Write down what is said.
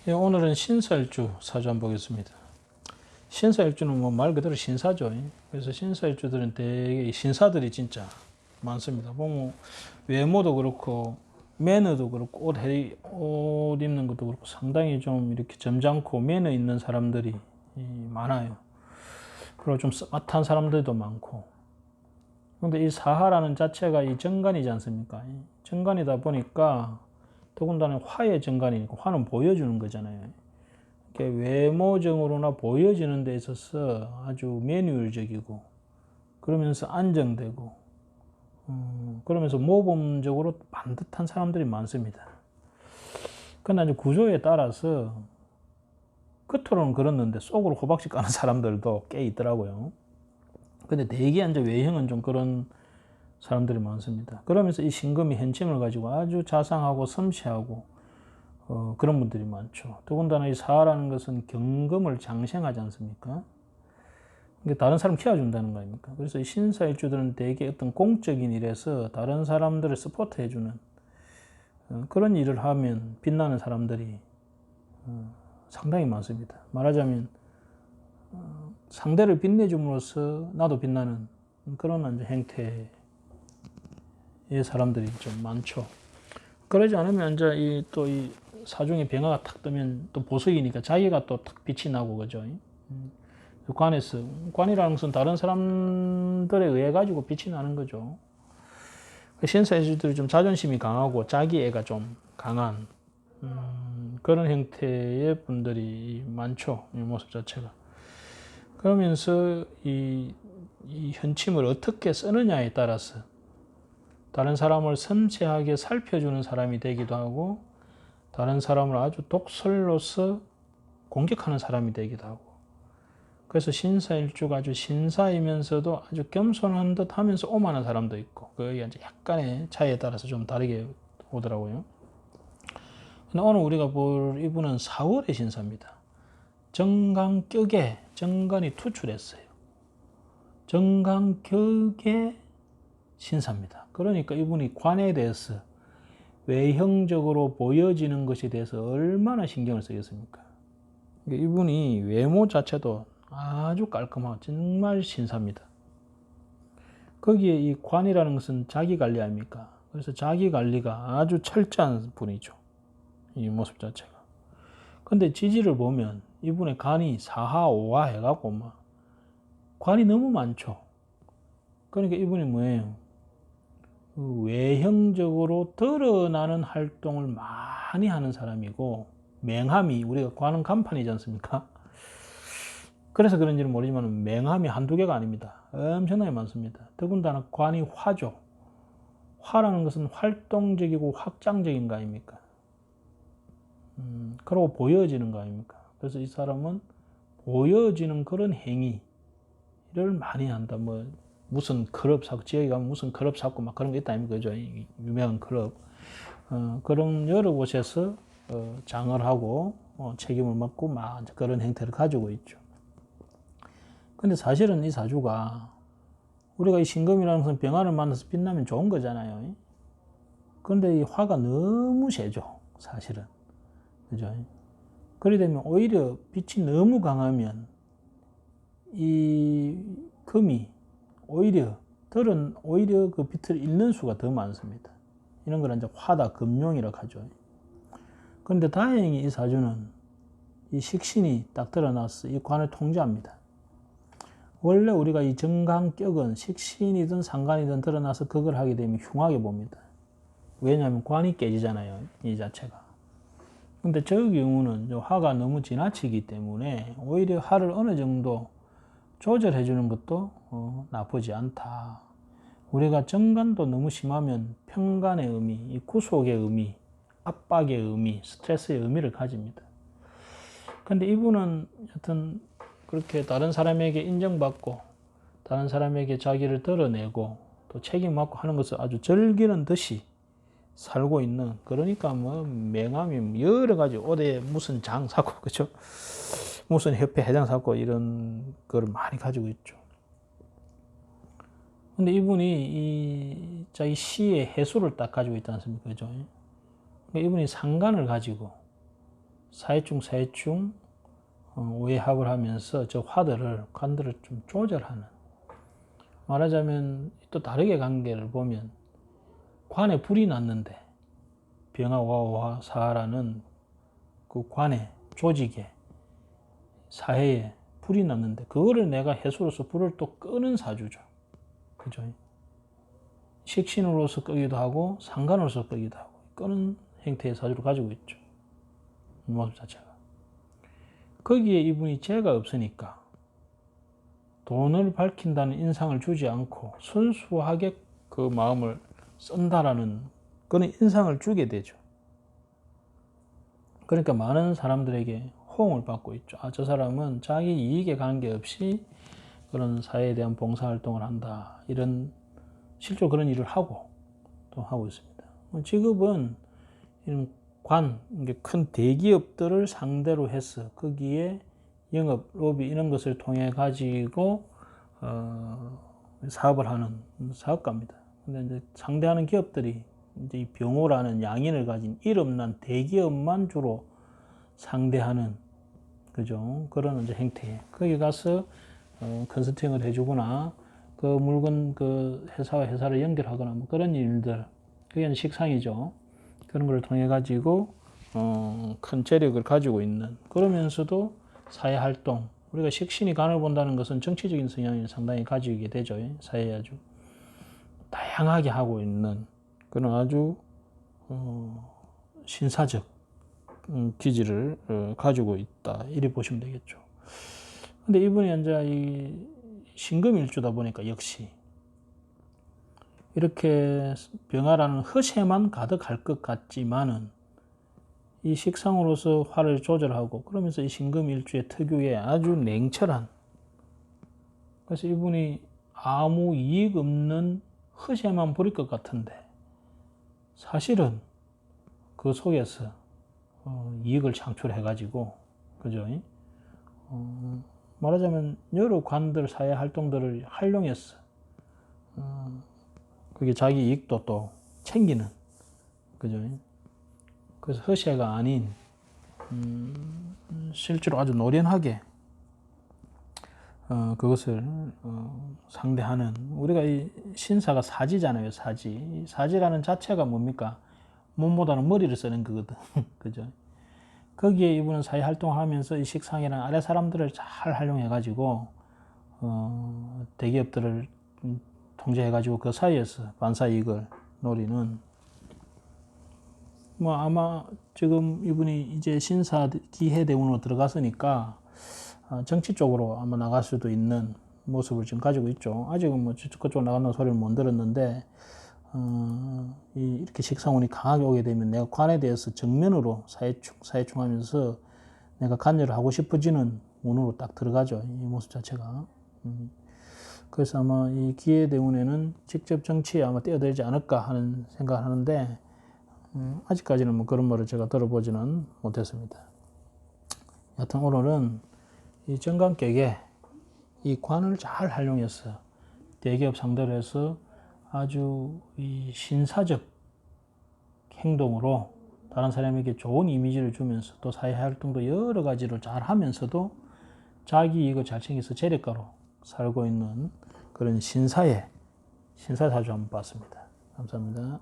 예, 오늘은 신사일주 사주 한번 보겠습니다. 신사일주는 뭐 말 그대로 신사죠. 그래서 신사일주들은 되게 신사들이 진짜 많습니다. 보면 외모도 그렇고 매너도 그렇고 옷 입는 것도 그렇고 상당히 좀 이렇게 점잖고 매너 있는 사람들이 많아요. 그리고 좀 쩉쩉한 사람들도 많고. 근데 이 사하라는 자체가 이 정관이지 않습니까? 정관이다 보니까 더군다나 화의 정관이니까 화는 보여주는 거잖아요. 외모적으로나 보여지는 데 있어서 아주 매뉴얼적이고 그러면서 안정되고 그러면서 모범적으로 반듯한 사람들이 많습니다. 그러나 구조에 따라서 겉으로는 그렇는데 속으로 호박씨 까는 사람들도 꽤 있더라고요. 근데 대개 이제 외형은 좀 그런 사람들이 많습니다. 그러면서 이 신금이 현침을 가지고 아주 자상하고 섬세하고 그런 분들이 많죠. 더군다나 이 사라는 것은 경금을 장생하지 않습니까? 다른 사람 키워준다는 거 아닙니까? 그래서 이 신사일주들은 대개 어떤 공적인 일에서 다른 사람들을 서포트해주는 그런 일을 하면 빛나는 사람들이 상당히 많습니다. 말하자면 상대를 빛내줌으로써 나도 빛나는 그런 행태의 사람들이 좀 많죠. 그러지 않으면 이제 또 이 사중에 병화가 탁 뜨면 또 보석이니까 자기가 또 탁 빛이 나고 그죠. 관에서 관이라는 것은 다른 사람들에 의해 가지고 빛이 나는 거죠. 신사일주들이 좀 자존심이 강하고 자기애가 좀 강한 그런 형태의 분들이 많죠. 이 모습 자체가. 그러면서 이 현침을 어떻게 쓰느냐에 따라서 다른 사람을 섬세하게 살펴주는 사람이 되기도 하고 다른 사람을 아주 독설로서 공격하는 사람이 되기도 하고 그래서 신사일주가 아주 신사이면서도 아주 겸손한 듯 하면서 오만한 사람도 있고 그게 이제 약간의 차이에 따라서 좀 다르게 오더라고요. 근데 오늘 우리가 볼 이분은 4월의 신사입니다. 정강격에 정관이 투출했어요. 정강격의 신사입니다. 그러니까 이분이 관에 대해서 외형적으로 보여지는 것에 대해서 얼마나 신경을 쓰겠습니까? 이분이 외모 자체도 아주 깔끔하고 정말 신사입니다. 거기에 이 관이라는 것은 자기 관리 아닙니까? 그래서 자기 관리가 아주 철저한 분이죠. 이 모습 자체가. 근데 지지를 보면 이분의 간이 4하, 5하 해갖고 막 관이 너무 많죠. 그러니까 이분이 뭐예요? 외형적으로 드러나는 활동을 많이 하는 사람이고 맹함이 우리가 관은 간판이지 않습니까? 그래서 그런지는 모르지만 맹함이 한두 개가 아닙니다. 엄청나게 많습니다. 더군다나 관이 화죠. 화라는 것은 활동적이고 확장적인 거 아닙니까? 그리고 보여지는 거 아닙니까? 그래서 이 사람은 보여지는 그런 행위를 많이 한다. 뭐 무슨 클럽 사고 지역에 가면 무슨 클럽 사고 막 그런 거 있다 아닙니까? 그죠? 유명한 클럽 그런 여러 곳에서 장을 하고 책임을 맡고 막 그런 행태를 가지고 있죠. 근데 사실은 이 사주가 우리가 이 신금이라는 것은 병화를 만나서 빛나면 좋은 거잖아요. 그런데 이 화가 너무 세죠. 사실은. 그죠? 그러게 되면 오히려 빛이 너무 강하면 이 금이 오히려 그 빛을 잃는 수가 더 많습니다. 이런 걸 이제 화다 금용이라고 하죠. 그런데 다행히 이 사주는 이 식신이 딱 드러나서 이 관을 통제합니다. 원래 우리가 이 정강격은 식신이든 상관이든 드러나서 그걸 하게 되면 흉하게 봅니다. 왜냐하면 관이 깨지잖아요. 이 자체가. 근데 저 경우는 화가 너무 지나치기 때문에 오히려 화를 어느 정도 조절해 주는 것도 나쁘지 않다. 우리가 정관도 너무 심하면 평간의 의미, 구속의 의미, 압박의 의미, 스트레스의 의미를 가집니다. 근데 이분은 하여튼 그렇게 다른 사람에게 인정받고 다른 사람에게 자기를 드러내고 또 책임받고 하는 것을 아주 즐기는 듯이 살고 있는 그러니까 뭐 맹함이 여러 가지 어디에 무슨 장 사고 그죠? 무슨 협회 회장 사고 이런 걸 많이 가지고 있죠. 근데 이분이 이 자기 시의 해수를 딱 가지고 있지 않습니까? 그죠? 그러니까 이분이 상관을 가지고 사회충 오해합을 하면서 저 관들을 좀 조절하는, 말하자면 또 다르게 관계를 보면 관에 불이 났는데 병화와오화 사라는 그 관에 조직에 사회에 불이 났는데 그거를 내가 해수로서 불을 또 끄는 사주죠. 그죠? 식신으로서 끄기도 하고 상관으로서 끄기도 하고 끄는 형태의 사주를 가지고 있죠. 모습 자체가. 거기에 이분이 재가 없으니까 돈을 밝힌다는 인상을 주지 않고 순수하게 그 마음을 쓴다라는 그런 인상을 주게 되죠. 그러니까 많은 사람들에게 호응을 받고 있죠. 아, 저 사람은 자기 이익에 관계없이 그런 사회에 대한 봉사활동을 한다. 이런 실제로 그런 일을 하고 또 하고 있습니다. 직업은 이런 큰 대기업들을 상대로 해서 거기에 영업, 로비 이런 것을 통해 가지고 사업을 하는 사업가입니다. 근데 이제 상대하는 기업들이 이제 이 병호라는 양인을 가진 이름난 대기업만 주로 상대하는, 그죠? 그런 이제 행태. 거기 가서 컨설팅을 해주거나 그 물건 그 회사와 회사를 연결하거나 뭐 그런 일들, 그게 식상이죠. 그런 걸 통해 가지고 큰 재력을 가지고 있는, 그러면서도 사회활동, 우리가 식신이 간을 본다는 것은 정치적인 성향을 상당히 가지게 되죠. 사회에 아주 다양하게 하고 있는 그런 아주 신사적 기질을 가지고 있다, 이렇게 보시면 되겠죠. 근데 이분이 이제 이 신금일주다 보니까 역시 이렇게 병화라는 허세만 가득할 것 같지만은 이 식상으로서 화를 조절하고 그러면서 이 신금일주의 특유의 아주 냉철한, 그래서 이분이 아무 이익 없는 허세만 부릴 것 같은데 사실은 그 속에서 이익을 창출해 가지고, 그죠? 말하자면 여러 관들 사회 활동들을 활용해서 그게 자기 이익도 또 챙기는, 그죠? 그래서 허세가 아닌 실제로 아주 노련하게 그것을 상대하는, 우리가 이 신사가 사지잖아요. 사지라는 자체가 뭡니까? 몸보다는 머리를 쓰는 거거든. 그죠? 거기에 이분은 사회 활동을 하면서 이 식상이라는 아래 사람들을 잘 활용해 가지고 대기업들을 통제해 가지고 그 사이에서 반사 이익을 노리는, 뭐 아마 지금 이분이 이제 신사 기해대운으로 들어갔으니까 정치 쪽으로 아마 나갈 수도 있는 모습을 지금 가지고 있죠. 아직은 뭐 그쪽으로 나간다는 소리를 못 들었는데 이렇게 식상운이 강하게 오게 되면 내가 관에 대해서 정면으로 사회충 하면서 내가 관여를 하고 싶어지는 운으로 딱 들어가죠. 이 모습 자체가. 그래서 아마 이 기해대운에는 직접 정치에 아마 뛰어들지 않을까 하는 생각을 하는데 아직까지는 뭐 그런 말을 제가 들어보지는 못했습니다. 여튼 오늘은 이 정관격에 이 관을 잘 활용해서 대기업 상대로 해서 아주 이 신사적 행동으로 다른 사람에게 좋은 이미지를 주면서 또 사회활동도 여러 가지를 잘 하면서도 자기 이익을 잘 챙겨서 재력가로 살고 있는 그런 신사의 신사사주 한번 봤습니다. 감사합니다.